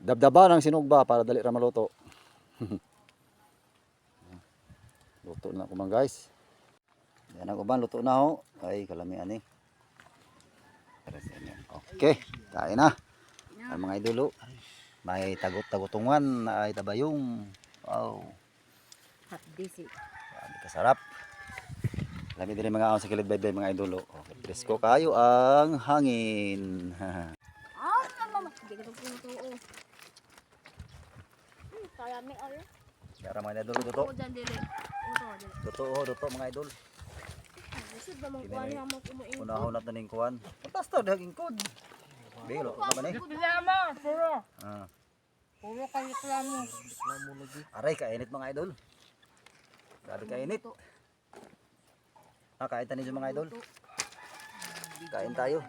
Dabdaba ng sinugba para dali ra maluto. Luto na ko man guys. Yan ang uban, luto na ho. Ay, kalamian eh. Okay, kain na. Ang mga idolo. May tagot-tagotungan na ay tabayong. Wow. Hapdisi. Grabe kasarap. Lami din mga sa kilid baybay mga idolo. Okay, presko kayo ang hangin. Mama. Hindi ka nagpunutuo. Kaya may ay. Yara mga idolo, luto. Oo, dyan dili. Luto mga idol. Gusto ba mong kuha niya mo kumuin? Unahon natin ng kuwan. Patas to, daging kod. Bilo, ano ba ni? Bilama, puro. Ah. Puro kayo reklamo. Aray, kainit mga idol. Grabe kainit. Kain tayo mga idol. Kain tayo.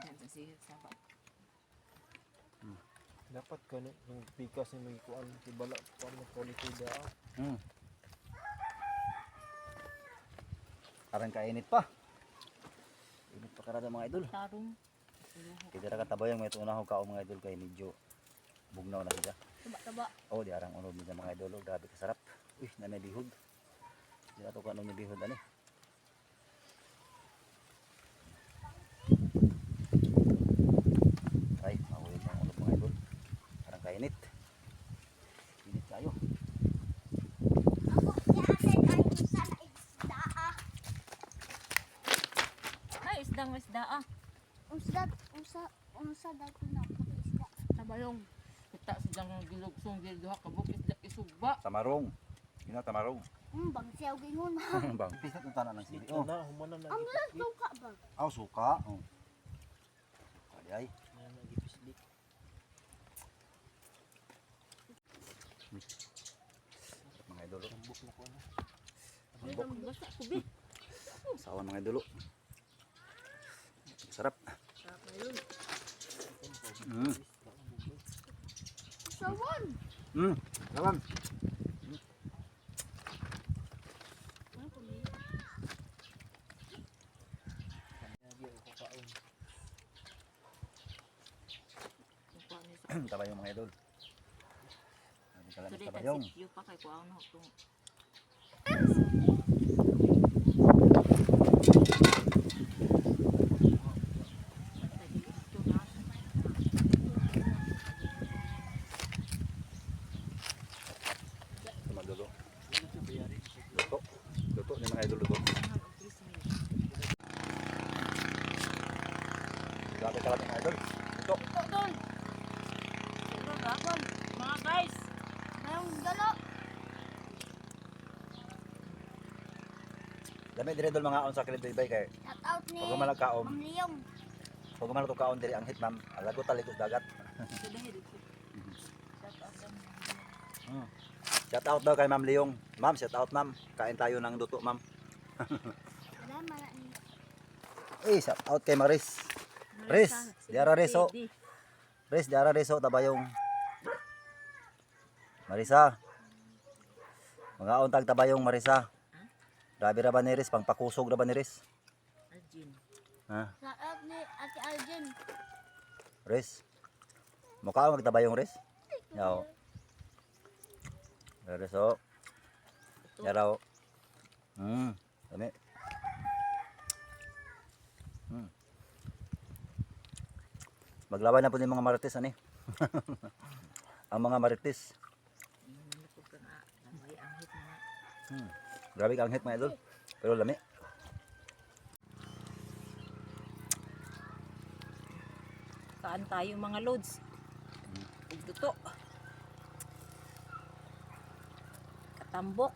Dapat ka nung pikas ni may kuan tibala pa mo quality da. Parang kainit pa. Init pa karada mga idol. Tarong. Kita ra katabayang may tunahog kao mga idol kay medyo bugnaw na siya. Taba-taba. Oh, di arang unog niya mga idol. Grabe kasarap. Uy, nanay bihod. Di ato ka nung bihod ani. Ay, maulit ang unog mga idol. Parang kainit. Init tayo. Ay, isda ah. Unsa dato na isda. Tabayong. Kita silang gilugsong giluha ka bukit isugba. Tamarong. Ina tamarong. Bangsiyaw gingon. Bang, pisa tong tanan ng sili. Oh. Oh, Na humanan na Ang gipaslik. suka ba? aw suka. Oh. Ay. Na gipaslik. Mga idol. Tambok na kuan. Basta kubi. Sawan mga idol. Sarap. Sarap na yun. Sawan. Lawan. Lagi ako kaon. Tabayong mga idol. Hindi ka lang Suri tabayong. tansip yu pa kay kuaon ho tong. Madulo. Luto. Luto ni mga idol luto. Grabe ka lang mga idol. Luto. Tol. Siguro gapon. Mga guys. Mayong dalo. Dami dire dol mga on sa kilid baybay kay Shout out ni pag malag kaom. Ma'am Liyong. Pag malag kaon dire ang hit ma'am. Alagot talikos dagat. Shout out daw kay Ma'am Leong. Ma'am, shout out ma'am. Kain tayo ng luto ma'am. Salamat na ni. Eh, shout out kay Maris. Res, diara reso. Res, diara reso tabayong. Marisa. Mga untag tabayong Marisa. Grabe ra ba ni Res, pangpakusog ra ba ni Res? Arjin. Ha? Shout out ni Ate Arjen. Res. Mukha magtabayong Res? Yaw. Reso. Yaraw. Dami. Maglaban na po yung mga marites ani. Ang mga marites. Grabe ka ang hit mga idol. Pero lami. Kaan tayo mga loads. Ugduto. Katambok.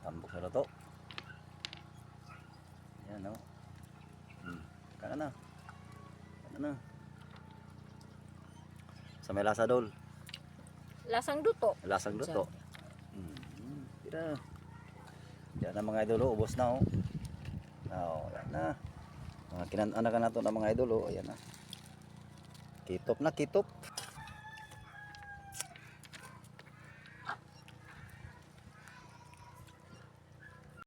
Tambok sa luto. Yan o. Kana na. Kana na. Sa may lasa dol. Lasang duto. Lasang luto. Tira. Yan na mga idol, ubos na oh. Yan na. Mga kinanakan nato ng mga idol, ayan na. Kitop na kitop.